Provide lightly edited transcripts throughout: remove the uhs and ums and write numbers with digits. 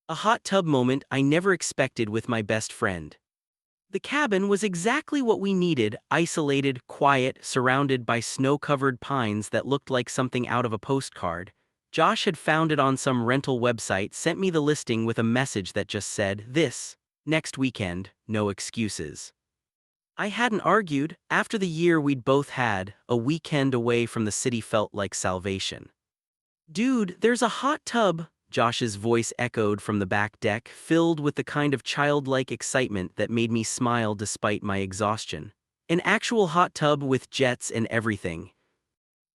A hot tub moment I never expected with my best friend. The cabin was exactly what we needed, isolated, quiet, surrounded by snow-covered pines that looked like something out of a postcard. Josh had found it on some rental website, sent me the listing with a message that just said, "This, next weekend, no excuses." I hadn't argued. After the year we'd both had, a weekend away from the city felt like salvation. "Dude, there's a hot tub," Josh's voice echoed from the back deck, filled with the kind of childlike excitement that made me smile despite my exhaustion. An actual hot tub with jets and everything.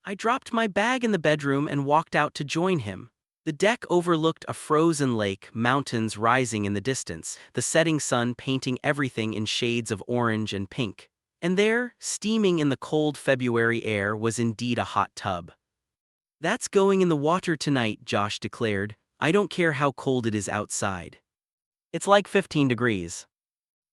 I dropped my bag in the bedroom and walked out to join him. The deck overlooked a frozen lake, mountains rising in the distance, the setting sun painting everything in shades of orange and pink. And there, steaming in the cold February air, was indeed a hot tub. "That's going in the water tonight," Josh declared. "I don't care how cold it is outside. It's like 15 degrees.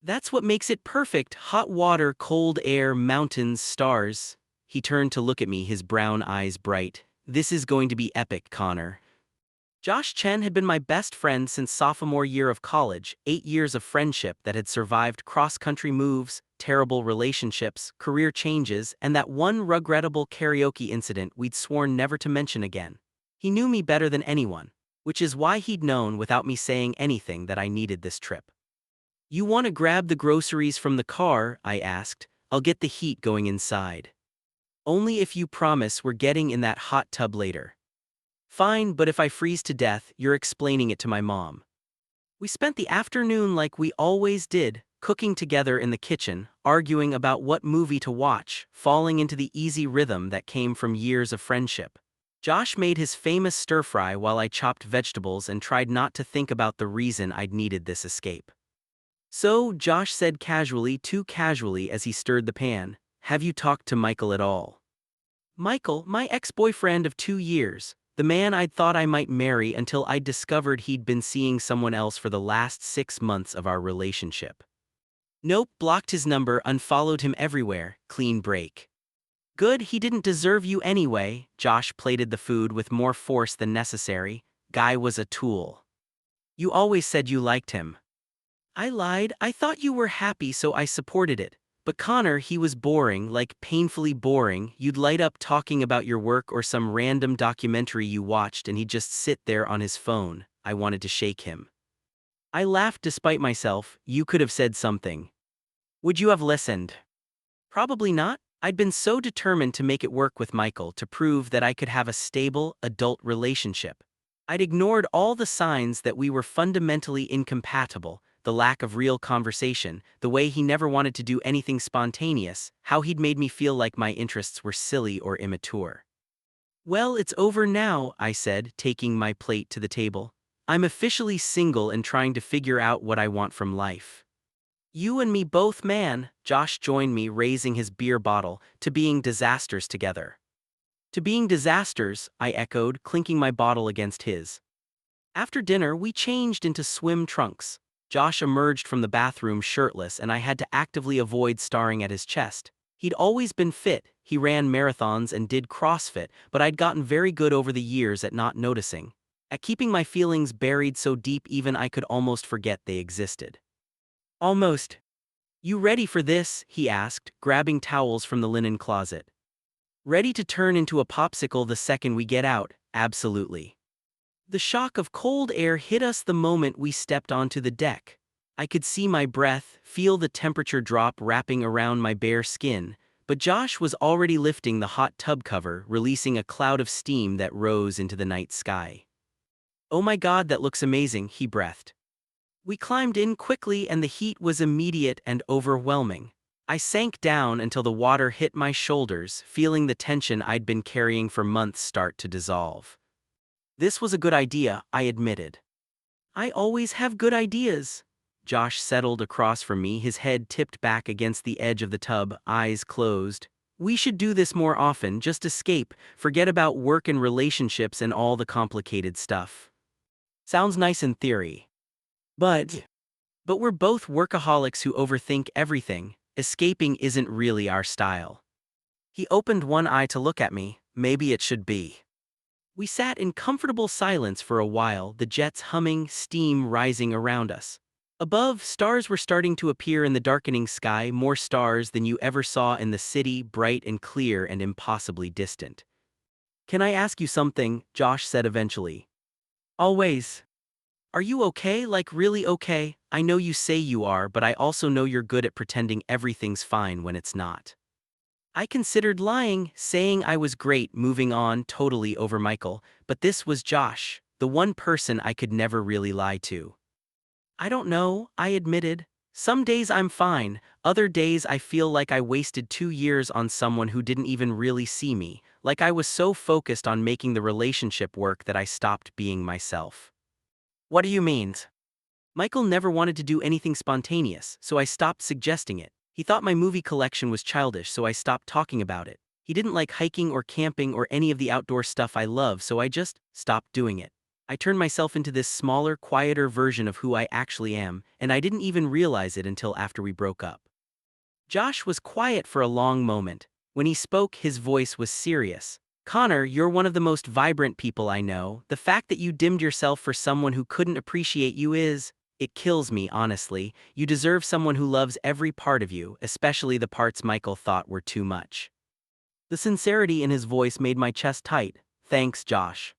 That's what makes it perfect: hot water, cold air, mountains, stars." He turned to look at me, his brown eyes bright. "This is going to be epic, Connor." Josh Chen had been my best friend since sophomore year of college, 8 years of friendship that had survived cross-country moves, terrible relationships, career changes, and that one regrettable karaoke incident we'd sworn never to mention again. He knew me better than anyone, which is why he'd known without me saying anything that I needed this trip. "You want to grab the groceries from the car?" I asked. "I'll get the heat going inside." "Only if you promise we're getting in that hot tub later." "Fine, but if I freeze to death, you're explaining it to my mom." We spent the afternoon like we always did, cooking together in the kitchen, arguing about what movie to watch, falling into the easy rhythm that came from years of friendship. Josh made his famous stir-fry while I chopped vegetables and tried not to think about the reason I'd needed this escape. "So," Josh said casually, too casually as he stirred the pan, "have you talked to Michael at all?" Michael, my ex-boyfriend of 2 years. The man I'd thought I might marry until I'd discovered he'd been seeing someone else for the last 6 months of our relationship. "Nope, blocked his number, unfollowed him everywhere, clean break." "Good, he didn't deserve you anyway." Josh plated the food with more force than necessary. "Guy was a tool." "You always said you liked him." I lied. "I thought you were happy, so I supported it. But Connor, he was boring, like painfully boring. You'd light up talking about your work or some random documentary you watched and he'd just sit there on his phone." I wanted to shake him. I laughed despite myself. "You could have said something." "Would you have listened?" "Probably not." I'd been so determined to make it work with Michael, to prove that I could have a stable, adult relationship. I'd ignored all the signs that we were fundamentally incompatible: the lack of real conversation, the way he never wanted to do anything spontaneous, how he'd made me feel like my interests were silly or immature. "Well, it's over now," I said, taking my plate to the table. "I'm officially single and trying to figure out what I want from life." "You and me both, man." Josh joined me, raising his beer bottle. "To being disasters together." "To being disasters," I echoed, clinking my bottle against his. After dinner, we changed into swim trunks. Josh emerged from the bathroom shirtless and I had to actively avoid staring at his chest. He'd always been fit. He ran marathons and did CrossFit, but I'd gotten very good over the years at not noticing, at keeping my feelings buried so deep even I could almost forget they existed. "Almost." "You ready for this?" he asked, grabbing towels from the linen closet. "Ready to turn into a popsicle the second we get out." "Absolutely." The shock of cold air hit us the moment we stepped onto the deck. I could see my breath, feel the temperature drop wrapping around my bare skin, but Josh was already lifting the hot tub cover, releasing a cloud of steam that rose into the night sky. "Oh my God, that looks amazing," he breathed. We climbed in quickly and the heat was immediate and overwhelming. I sank down until the water hit my shoulders, feeling the tension I'd been carrying for months start to dissolve. "This was a good idea," I admitted. "I always have good ideas." Josh settled across from me, his head tipped back against the edge of the tub, eyes closed. "We should do this more often, just escape, forget about work and relationships and all the complicated stuff." Sounds nice in theory. But we're both workaholics who overthink everything. Escaping isn't really our style." He opened one eye to look at me. "Maybe it should be." We sat in comfortable silence for a while, the jets humming, steam rising around us. Above, stars were starting to appear in the darkening sky, more stars than you ever saw in the city, bright and clear and impossibly distant. "Can I ask you something?" Josh said eventually. "Always. Are you okay, like really okay? I know you say you are, but I also know you're good at pretending everything's fine when it's not." I considered lying, saying I was great, moving on totally over Michael, but this was Josh, the one person I could never really lie to. "I don't know," I admitted. "Some days I'm fine, other days I feel like I wasted 2 years on someone who didn't even really see me, like I was so focused on making the relationship work that I stopped being myself." "What do you mean?" Michael never wanted to do anything spontaneous, so I stopped suggesting it. He thought my movie collection was childish, so I stopped talking about it. He didn't like hiking or camping or any of the outdoor stuff I love, so I just stopped doing it. I turned myself into this smaller, quieter version of who I actually am, and I didn't even realize it until after we broke up. Josh was quiet for a long moment. When he spoke, his voice was serious. "Connor, you're one of the most vibrant people I know. The fact that you dimmed yourself for someone who couldn't appreciate you it kills me, honestly. You deserve someone who loves every part of you, especially the parts Michael thought were too much." The sincerity in his voice made my chest tight. "Thanks, Josh.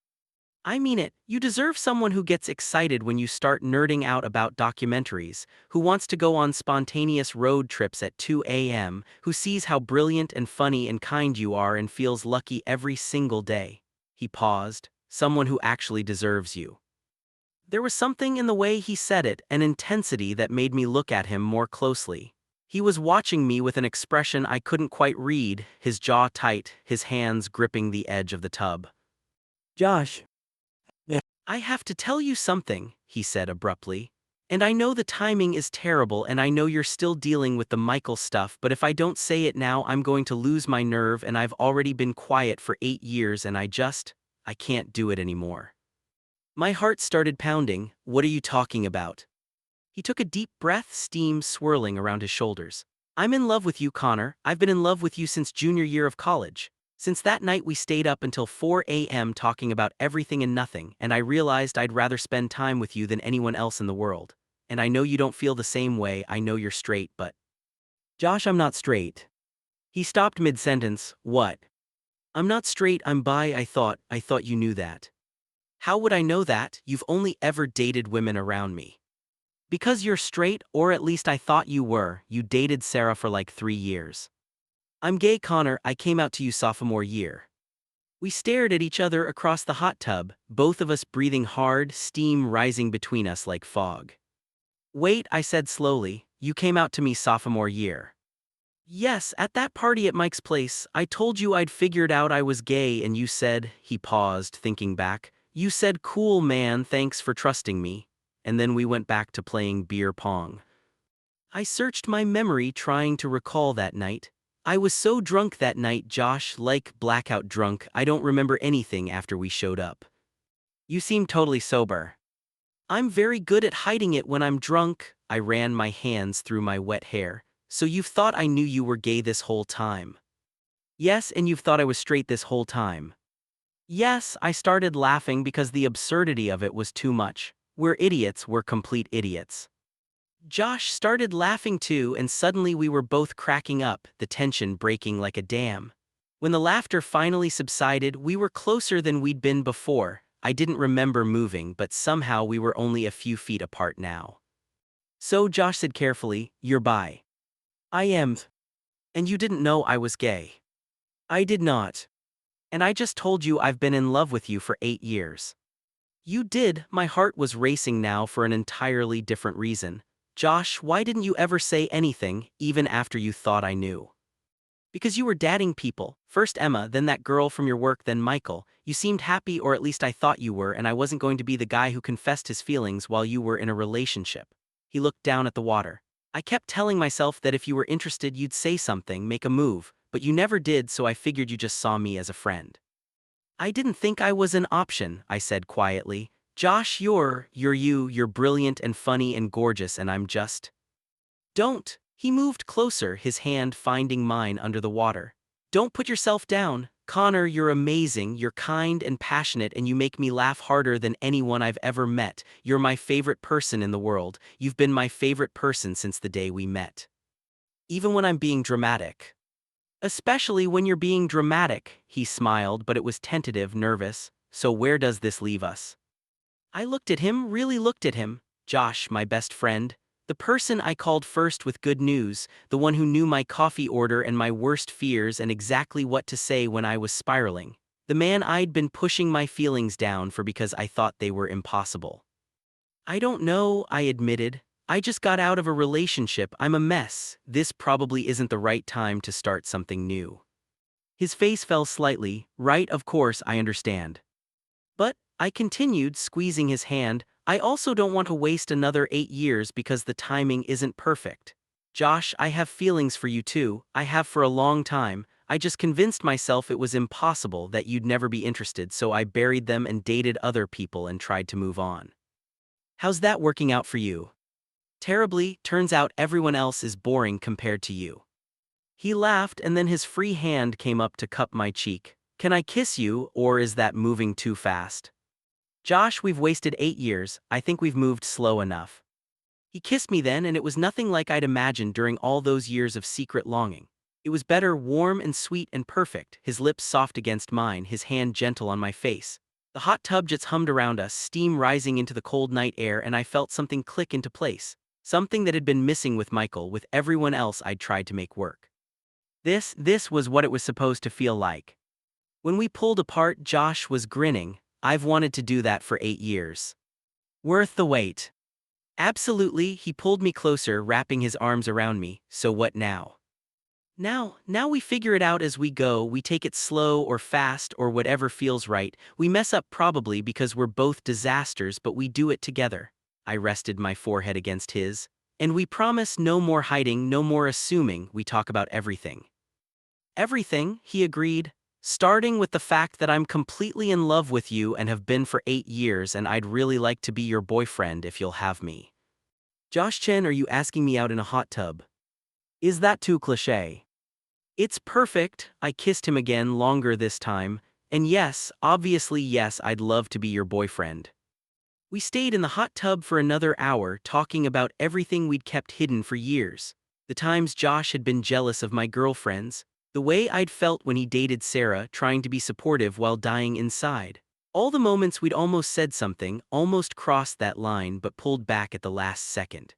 I mean it, you deserve someone who gets excited when you start nerding out about documentaries, who wants to go on spontaneous road trips at 2 a.m., who sees how brilliant and funny and kind you are and feels lucky every single day." He paused. "Someone who actually deserves you." There was something in the way he said it, an intensity that made me look at him more closely. He was watching me with an expression I couldn't quite read, his jaw tight, his hands gripping the edge of the tub. "Josh, I have to tell you something," he said abruptly. "And I know the timing is terrible and I know you're still dealing with the Michael stuff, but if I don't say it now I'm going to lose my nerve and I've already been quiet for 8 years and I can't do it anymore." My heart started pounding. "What are you talking about?" He took a deep breath, steam swirling around his shoulders. "I'm in love with you, Connor. I've been in love with you since junior year of college. Since that night we stayed up until 4 a.m. talking about everything and nothing, and I realized I'd rather spend time with you than anyone else in the world. And I know you don't feel the same way, I know you're straight, but—" "Josh, I'm not straight." He stopped mid-sentence. "What?" "I'm not straight, I'm bi, I thought you knew that." "How would I know that? You've only ever dated women around me." "Because you're straight, or at least I thought you were. You dated Sarah for like 3 years. I'm gay, Connor, I came out to you sophomore year." We stared at each other across the hot tub, both of us breathing hard, steam rising between us like fog. "Wait," I said slowly, "you came out to me sophomore year." "Yes, at that party at Mike's place, I told you I'd figured out I was gay and you said," he paused, thinking back, "you said, 'Cool, man, thanks for trusting me.' And then we went back to playing beer pong." I searched my memory trying to recall that night. I was so drunk that night, Josh, like blackout drunk, I don't remember anything after we showed up. "You seem totally sober." "I'm very good at hiding it when I'm drunk." I ran my hands through my wet hair. "So you've thought I knew you were gay this whole time?" "Yes, and you've thought I was straight this whole time?" "Yes." I started laughing because the absurdity of it was too much. We're idiots, we're complete idiots. Josh started laughing too, and suddenly we were both cracking up, the tension breaking like a dam. When the laughter finally subsided, we were closer than we'd been before. I didn't remember moving, but somehow we were only a few feet apart now. "So," Josh said carefully, "you're bi." "I am." "And you didn't know I was gay?" "I did not." "And I just told you I've been in love with you for 8 years." "You did." My heart was racing now for an entirely different reason. "Josh, why didn't you ever say anything, even after you thought I knew?" "Because you were dating people. First Emma, then that girl from your work, then Michael. You seemed happy, or at least I thought you were, and I wasn't going to be the guy who confessed his feelings while you were in a relationship." He looked down at the water. "I kept telling myself that if you were interested you'd say something, make a move, but you never did, so I figured you just saw me as a friend." "I didn't think I was an option," I said quietly. "Josh, you're brilliant and funny and gorgeous, and I'm just—" "Don't." He moved closer, his hand finding mine under the water. "Don't put yourself down, Connor, you're amazing, you're kind and passionate, and you make me laugh harder than anyone I've ever met. You're my favorite person in the world. You've been my favorite person since the day we met. Even when I'm being dramatic. Especially when you're being dramatic, he smiled, but it was tentative, nervous. So where does this leave us? I looked at him, really looked at him. Josh, my best friend. The person I called first with good news, the one who knew my coffee order and my worst fears and exactly what to say when I was spiraling. The man I'd been pushing my feelings down for because I thought they were impossible. I don't know, I admitted. I just got out of a relationship, I'm a mess. This probably isn't the right time to start something new. His face fell slightly. Right, of course, I understand. But, I continued, squeezing his hand, I also don't want to waste another 8 years because the timing isn't perfect. Josh, I have feelings for you too, I have for a long time. I just convinced myself it was impossible, that you'd never be interested, so I buried them and dated other people and tried to move on. How's that working out for you? Terribly, turns out everyone else is boring compared to you. He laughed and then his free hand came up to cup my cheek. Can I kiss you, or is that moving too fast? Josh, we've wasted 8 years, I think we've moved slow enough. He kissed me then and it was nothing like I'd imagined during all those years of secret longing. It was better, warm and sweet and perfect, his lips soft against mine, his hand gentle on my face. The hot tub jets hummed around us, steam rising into the cold night air, and I felt something click into place. Something that had been missing with Michael, with everyone else I'd tried to make work. This was what it was supposed to feel like. When we pulled apart, Josh was grinning. I've wanted to do that for 8 years. Worth the wait. Absolutely, he pulled me closer, wrapping his arms around me. So what now? Now we figure it out as we go, we take it slow or fast or whatever feels right. We mess up probably because we're both disasters, but we do it together. I rested my forehead against his. And we promise no more hiding, no more assuming, we talk about everything. Everything, he agreed. Starting with the fact that I'm completely in love with you and have been for 8 years, and I'd really like to be your boyfriend if you'll have me. Josh Chen, are you asking me out in a hot tub? Is that too cliché? It's perfect, I kissed him again, longer this time, and yes, obviously yes, I'd love to be your boyfriend. We stayed in the hot tub for another hour, talking about everything we'd kept hidden for years. The times Josh had been jealous of my girlfriends, the way I'd felt when he dated Sarah, trying to be supportive while dying inside. All the moments we'd almost said something, almost crossed that line but pulled back at the last second.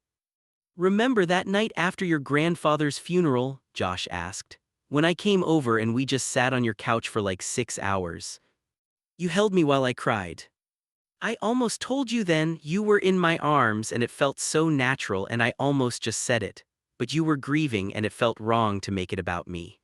Remember that night after your grandfather's funeral? Josh asked. When I came over and we just sat on your couch for like 6 hours. You held me while I cried. I almost told you then, you were in my arms and it felt so natural and I almost just said it. But you were grieving and it felt wrong to make it about me.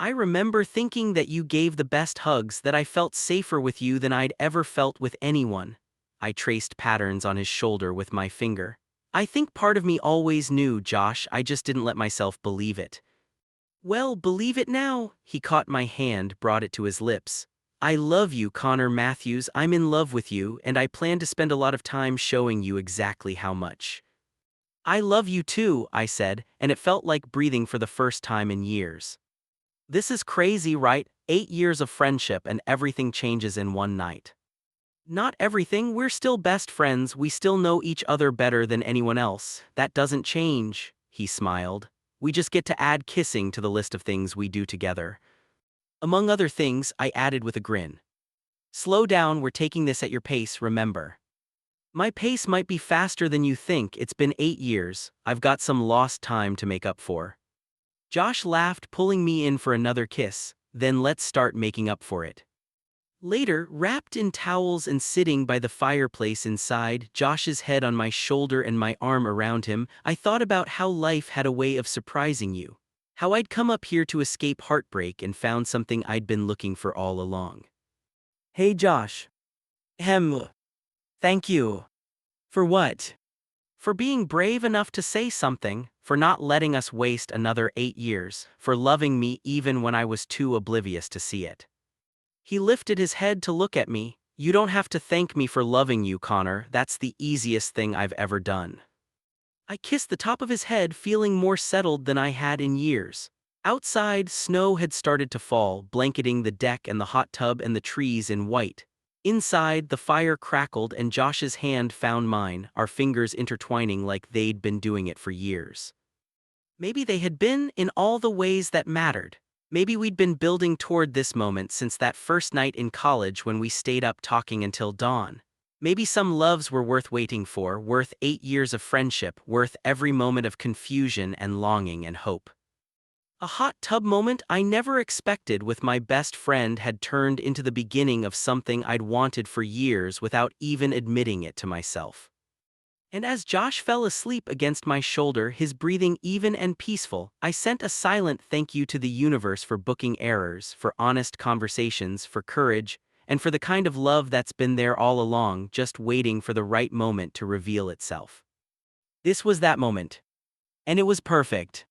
I remember thinking that you gave the best hugs, that I felt safer with you than I'd ever felt with anyone. I traced patterns on his shoulder with my finger. I think part of me always knew, Josh, I just didn't let myself believe it. Well, believe it now. He caught my hand, brought it to his lips. I love you, Connor Matthews, I'm in love with you, and I plan to spend a lot of time showing you exactly how much. I love you too, I said, and it felt like breathing for the first time in years. This is crazy, right? 8 years of friendship and everything changes in one night. Not everything, we're still best friends, we still know each other better than anyone else. That doesn't change, he smiled. We just get to add kissing to the list of things we do together. Among other things, I added with a grin. Slow down, we're taking this at your pace, remember. My pace might be faster than you think, it's been 8 years, I've got some lost time to make up for. Josh laughed, pulling me in for another kiss. Then let's start making up for it. Later, wrapped in towels and sitting by the fireplace inside, Josh's head on my shoulder and my arm around him, I thought about how life had a way of surprising you. How I'd come up here to escape heartbreak and found something I'd been looking for all along. Hey Josh. Thank you. For what? For being brave enough to say something, for not letting us waste another 8 years, for loving me even when I was too oblivious to see it. He lifted his head to look at me. You don't have to thank me for loving you, Connor, that's the easiest thing I've ever done. I kissed the top of his head, feeling more settled than I had in years. Outside, snow had started to fall, blanketing the deck and the hot tub and the trees in white. Inside, the fire crackled and Josh's hand found mine, our fingers intertwining like they'd been doing it for years. Maybe they had been in all the ways that mattered. Maybe we'd been building toward this moment since that first night in college when we stayed up talking until dawn. Maybe some loves were worth waiting for, worth 8 years of friendship, worth every moment of confusion and longing and hope. A hot tub moment I never expected with my best friend had turned into the beginning of something I'd wanted for years without even admitting it to myself. And as Josh fell asleep against my shoulder, his breathing even and peaceful, I sent a silent thank you to the universe for booking errors, for honest conversations, for courage, and for the kind of love that's been there all along, just waiting for the right moment to reveal itself. This was that moment. And it was perfect.